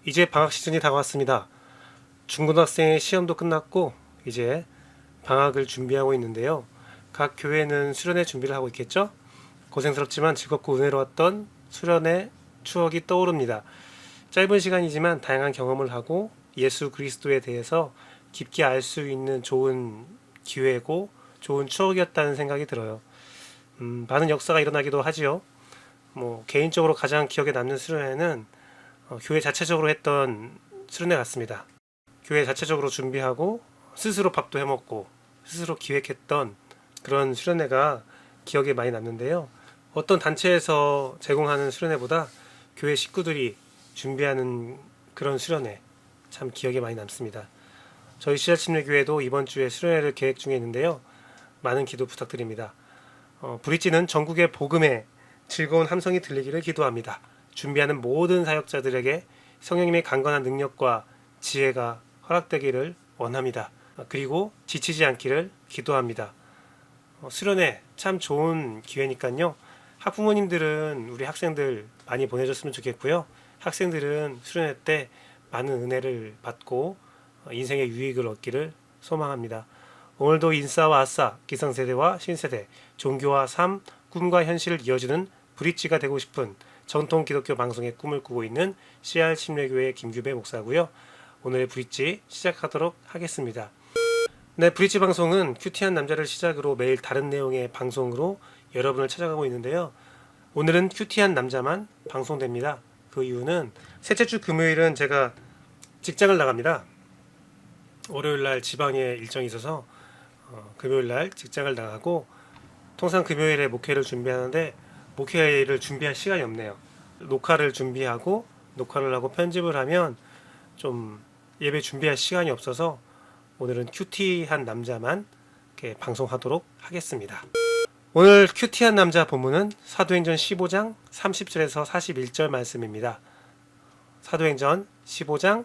이제 방학 시즌이 다가왔습니다. 중고등학생의 시험도 끝났고 이제 방학을 준비하고 있는데요. 각 교회는 수련회 준비를 하고 있겠죠? 고생스럽지만 즐겁고 은혜로웠던 수련회 추억이 떠오릅니다. 짧은 시간이지만 다양한 경험을 하고 예수 그리스도에 대해서 깊게 알 수 있는 좋은 기회고 좋은 추억이었다는 생각이 들어요. 많은 역사가 일어나기도 하지요. 개인적으로 가장 기억에 남는 수련회는 교회 자체적으로 했던 수련회 같습니다. 교회 자체적으로 준비하고 스스로 밥도 해먹고 스스로 기획했던 그런 수련회가 기억에 많이 남는데요. 어떤 단체에서 제공하는 수련회보다 교회 식구들이 준비하는 그런 수련회 참 기억에 많이 남습니다. 저희 씨앗침례교회도 이번 주에 수련회를 계획 중에 있는데요. 많은 기도 부탁드립니다. 브릿지는 전국의 복음에 즐거운 함성이 들리기를 기도합니다. 준비하는 모든 사역자들에게 성령님의 강건한 능력과 지혜가 허락되기를 원합니다. 그리고 지치지 않기를 기도합니다. 수련회 참 좋은 기회니까요. 학부모님들은 우리 학생들 많이 보내줬으면 좋겠고요. 학생들은 수련회 때 많은 은혜를 받고 인생의 유익을 얻기를 소망합니다. 오늘도 인싸와 아싸, 기성세대와 신세대, 종교와 삶, 꿈과 현실을 이어주는 브릿지가 되고 싶은 전통 기독교 방송의 꿈을 꾸고 있는 CR 침례교회 김규배 목사고요. 오늘의 브릿지 시작하도록 하겠습니다. 네, 브릿지 방송은 큐티한 남자를 시작으로 매일 다른 내용의 방송으로 여러분을 찾아가고 있는데요. 오늘은 큐티한 남자만 방송됩니다. 그 이유는 셋째 주 금요일은 제가 직장을 나갑니다. 월요일날 지방에 일정이 있어서 금요일날 직장을 나가고 통상 금요일에 목회를 준비하는데 목회를 준비할 시간이 없네요. 녹화를 준비하고 녹화를 하고 편집을 하면 좀 예배 준비할 시간이 없어서 오늘은 큐티한 남자만 이렇게 방송하도록 하겠습니다. 오늘 큐티한 남자 본문은 사도행전 15장 30절에서 41절 말씀입니다. 사도행전 15장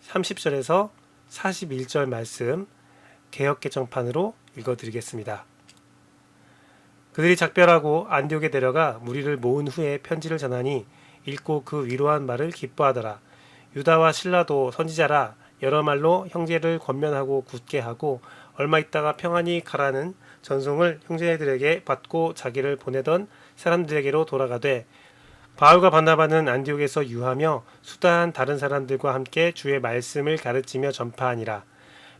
30절에서 41절 말씀 개역개정판으로 읽어드리겠습니다. 그들이 작별하고 안디옥에 내려가 무리를 모은 후에 편지를 전하니 읽고 그 위로한 말을 기뻐하더라. 유다와 실라도 선지자라 여러 말로 형제를 권면하고 굳게 하고 얼마 있다가 평안히 가라는 전송을 형제들에게 받고 자기를 보내던 사람들에게로 돌아가되 바울과 바나바는 안디옥에서 유하며 수다한 다른 사람들과 함께 주의 말씀을 가르치며 전파하니라.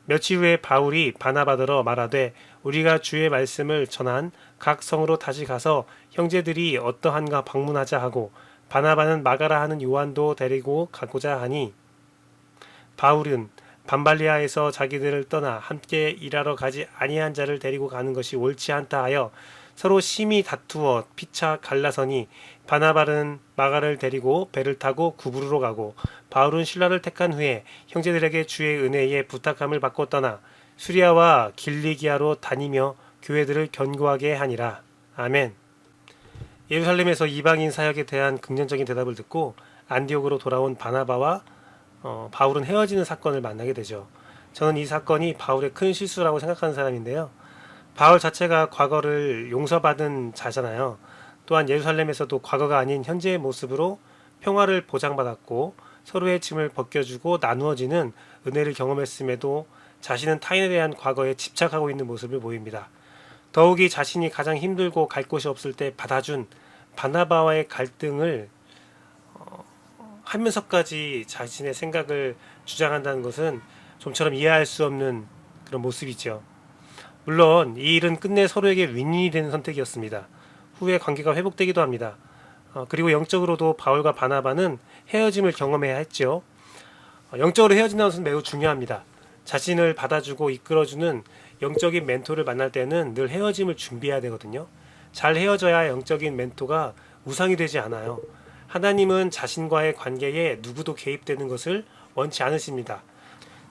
며칠 후에 바울이 바나바더러 말하되 우리가 주의 말씀을 전한 각 성으로 다시 가서 형제들이 어떠한가 방문하자 하고 바나바는 마가라 하는 요한도 데리고 가고자 하니 바울은 반발리아에서 자기들을 떠나 함께 일하러 가지 아니한 자를 데리고 가는 것이 옳지 않다 하여 서로 심히 다투어 피차 갈라서니 바나바는 마가를 데리고 배를 타고 구브르로 가고 바울은 신라를 택한 후에 형제들에게 주의 은혜에 부탁함을 받고 떠나 수리아와 길리기아로 다니며 교회들을 견고하게 하니라. 아멘. 예루살렘에서 이방인 사역에 대한 긍정적인 대답을 듣고 안디옥으로 돌아온 바나바와 바울은 헤어지는 사건을 만나게 되죠. 저는 이 사건이 바울의 큰 실수라고 생각하는 사람인데요. 바울 자체가 과거를 용서받은 자잖아요. 또한 예루살렘에서도 과거가 아닌 현재의 모습으로 평화를 보장받았고 서로의 짐을 벗겨주고 나누어지는 은혜를 경험했음에도 자신은 타인에 대한 과거에 집착하고 있는 모습을 보입니다. 더욱이 자신이 가장 힘들고 갈 곳이 없을 때 받아준 바나바와의 갈등을 하면서까지 자신의 생각을 주장한다는 것은 좀처럼 이해할 수 없는 그런 모습이죠. 물론 이 일은 끝내 서로에게 윈윈이 되는 선택이었습니다. 후에 관계가 회복되기도 합니다. 그리고 영적으로도 바울과 바나바는 헤어짐을 경험해야 했죠. 영적으로 헤어진다는 것은 매우 중요합니다. 자신을 받아주고 이끌어주는 영적인 멘토를 만날 때는 늘 헤어짐을 준비해야 되거든요. 잘 헤어져야 영적인 멘토가 우상이 되지 않아요. 하나님은 자신과의 관계에 누구도 개입되는 것을 원치 않으십니다.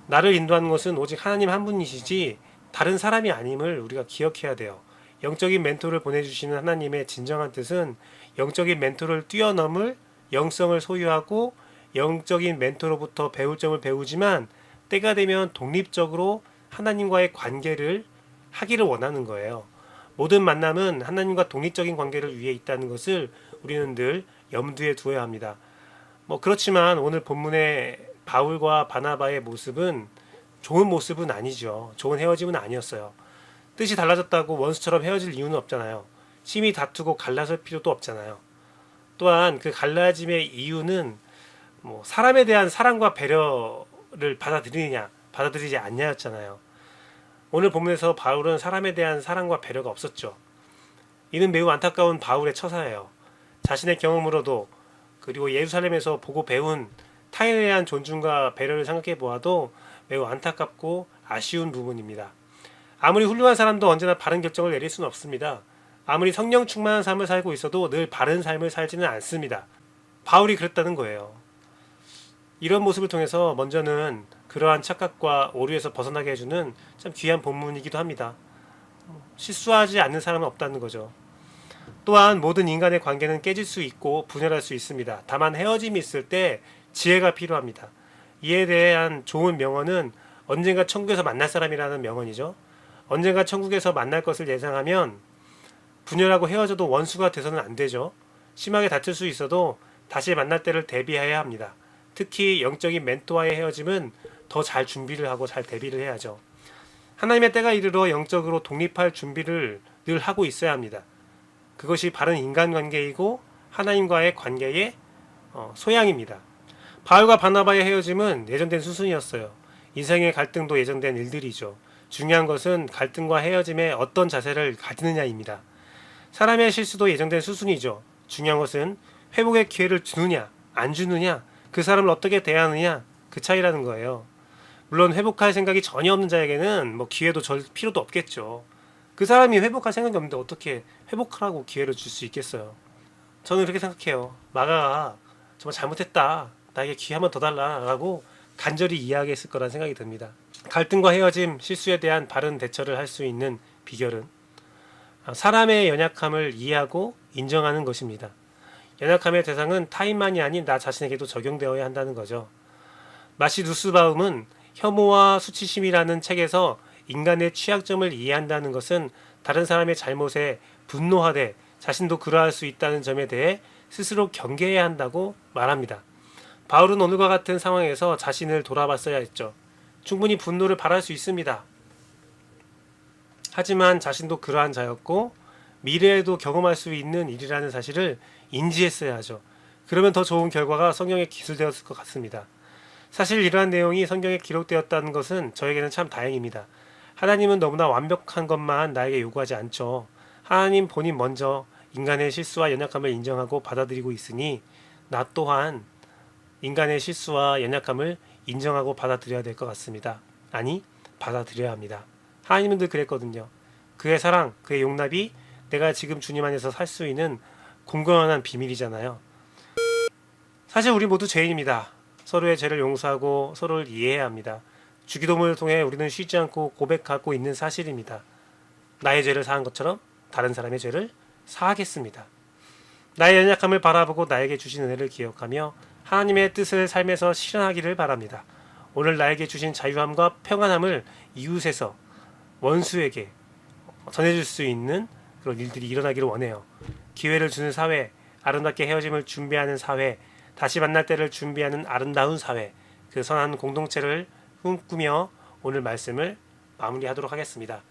나를 인도하는 것은 오직 하나님 한 분이시지 다른 사람이 아님을 우리가 기억해야 돼요. 영적인 멘토를 보내주시는 하나님의 진정한 뜻은 영적인 멘토를 뛰어넘을 영성을 소유하고 영적인 멘토로부터 배울 점을 배우지만 때가 되면 독립적으로 하나님과의 관계를 하기를 원하는 거예요. 모든 만남은 하나님과 독립적인 관계를 위해 있다는 것을 우리는 늘 염두에 두어야 합니다. 뭐 그렇지만 오늘 본문의 바울과 바나바의 모습은 좋은 모습은 아니죠. 좋은 헤어짐은 아니었어요. 뜻이 달라졌다고 원수처럼 헤어질 이유는 없잖아요. 심히 다투고 갈라설 필요도 없잖아요. 또한 그 갈라짐의 이유는 뭐 사람에 대한 사랑과 배려를 받아들이지 않냐였잖아요. 오늘 본문에서 바울은 사람에 대한 사랑과 배려가 없었죠. 이는 매우 안타까운 바울의 처사예요. 자신의 경험으로도 그리고 예루살렘에서 보고 배운 타인에 대한 존중과 배려를 생각해 보아도 매우 안타깝고 아쉬운 부분입니다. 아무리 훌륭한 사람도 언제나 바른 결정을 내릴 수는 없습니다. 아무리 성령 충만한 삶을 살고 있어도 늘 바른 삶을 살지는 않습니다. 바울이 그랬다는 거예요. 이런 모습을 통해서 먼저는 그러한 착각과 오류에서 벗어나게 해주는 참 귀한 본문이기도 합니다. 실수하지 않는 사람은 없다는 거죠. 또한 모든 인간의 관계는 깨질 수 있고 분열할 수 있습니다. 다만 헤어짐이 있을 때 지혜가 필요합니다. 이에 대한 좋은 명언은 언젠가 천국에서 만날 사람이라는 명언이죠. 언젠가 천국에서 만날 것을 예상하면 분열하고 헤어져도 원수가 돼서는 안 되죠. 심하게 다툴 수 있어도 다시 만날 때를 대비해야 합니다. 특히 영적인 멘토와의 헤어짐은 더 잘 준비를 하고 잘 대비를 해야죠. 하나님의 때가 이르러 영적으로 독립할 준비를 늘 하고 있어야 합니다. 그것이 바른 인간관계이고 하나님과의 관계의 소양입니다. 바울과 바나바의 헤어짐은 예정된 수순이었어요. 인생의 갈등도 예정된 일들이죠. 중요한 것은 갈등과 헤어짐에 어떤 자세를 가지느냐입니다. 사람의 실수도 예정된 수순이죠. 중요한 것은 회복의 기회를 주느냐 안 주느냐, 그 사람을 어떻게 대하느냐, 그 차이라는 거예요. 물론 회복할 생각이 전혀 없는 자에게는 뭐 기회도 줄 필요도 없겠죠. 그 사람이 회복할 생각이 없는데 어떻게 회복하라고 기회를 줄 수 있겠어요. 저는 그렇게 생각해요. 마가가 정말 잘못했다, 나에게 기회 한 번 더 달라라고 간절히 이야기했을 거란 생각이 듭니다. 갈등과 헤어짐, 실수에 대한 바른 대처를 할 수 있는 비결은 사람의 연약함을 이해하고 인정하는 것입니다. 연약함의 대상은 타인만이 아닌 나 자신에게도 적용되어야 한다는 거죠. 마시 누스바움은 혐오와 수치심이라는 책에서 인간의 취약점을 이해한다는 것은 다른 사람의 잘못에 분노하되 자신도 그러할 수 있다는 점에 대해 스스로 경계해야 한다고 말합니다. 바울은 오늘과 같은 상황에서 자신을 돌아봤어야 했죠. 충분히 분노를 발할 수 있습니다. 하지만 자신도 그러한 자였고 미래에도 경험할 수 있는 일이라는 사실을 인지했어야 하죠. 그러면 더 좋은 결과가 성경에 기술되었을 것 같습니다. 사실 이러한 내용이 성경에 기록되었다는 것은 저에게는 참 다행입니다. 하나님은 너무나 완벽한 것만 나에게 요구하지 않죠. 하나님 본인 먼저 인간의 실수와 연약함을 인정하고 받아들이고 있으니 나 또한 인간의 실수와 연약함을 인정하고 받아들여야 될 것 같습니다. 아니, 받아들여야 합니다. 하나님은 늘 그랬거든요. 그의 사랑, 그의 용납이 내가 지금 주님 안에서 살 수 있는 공공연한 비밀이잖아요. 사실 우리 모두 죄인입니다. 서로의 죄를 용서하고 서로를 이해해야 합니다. 주기도문을 통해 우리는 쉬지 않고 고백하고 있는 사실입니다. 나의 죄를 사한 것처럼 다른 사람의 죄를 사하겠습니다. 나의 연약함을 바라보고 나에게 주신 은혜를 기억하며 하나님의 뜻을 삶에서 실현하기를 바랍니다. 오늘 나에게 주신 자유함과 평안함을 이웃에서 원수에게 전해줄 수 있는 그런 일들이 일어나기를 원해요. 기회를 주는 사회, 아름답게 헤어짐을 준비하는 사회, 다시 만날 때를 준비하는 아름다운 사회, 그 선한 공동체를 꿈꾸며 오늘 말씀을 마무리하도록 하겠습니다.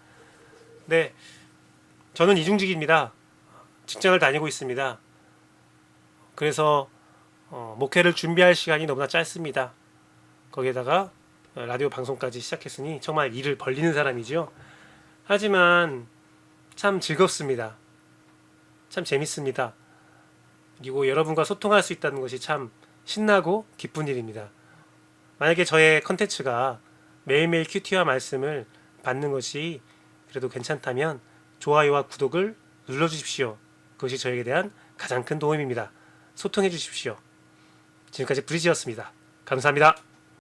네, 저는 이중직입니다. 직장을 다니고 있습니다. 그래서 목회를 준비할 시간이 너무나 짧습니다. 거기에다가 라디오 방송까지 시작했으니 정말 일을 벌리는 사람이죠. 하지만 참 즐겁습니다. 참 재밌습니다. 그리고 여러분과 소통할 수 있다는 것이 참 신나고 기쁜 일입니다. 만약에 저의 컨텐츠가 매일매일 큐티와 말씀을 받는 것이 그래도 괜찮다면 좋아요와 구독을 눌러주십시오. 그것이 저에게 대한 가장 큰 도움입니다. 소통해 주십시오. 지금까지 브리지였습니다. 감사합니다.